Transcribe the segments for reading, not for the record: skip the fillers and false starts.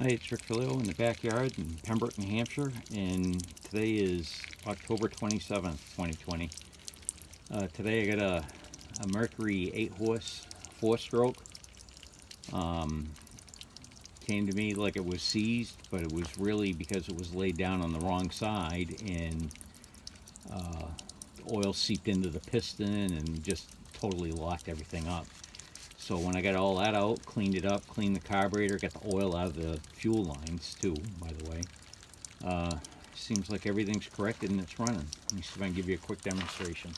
Hi, it's Rick Filio in the backyard in Pembroke, New Hampshire, and today is October 27th, 2020. Today I got a Mercury 8-horse 4-stroke. Um, Came to me like it was seized, but it was really because it was laid down on the wrong side, and the oil seeped into the piston and just totally locked everything up. So when I got all that out, cleaned it up, cleaned the carburetor, got the oil out of the fuel lines too, by the way. Seems like everything's corrected and it's running. Let me see if I can give you a quick demonstration.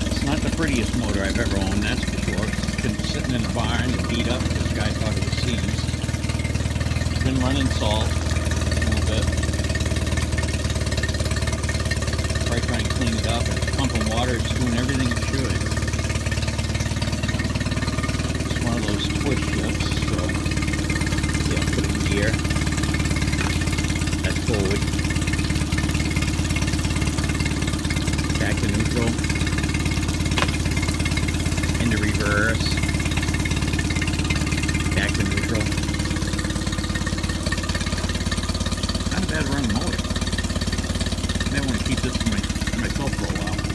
It's not the prettiest motor I've ever owned, that's for sure. It's been sitting in a barn and beat up. This guy thought it was seized. It's been running salt a little bit. Try trying to clean it up. It's pumping water. It's doing everything it should. It's one of those twist shifts, so yeah, put it in gear. That's forward. Back to neutral. Into reverse. Back to neutral. Not a bad running motor. I may want to keep this to myself for a while.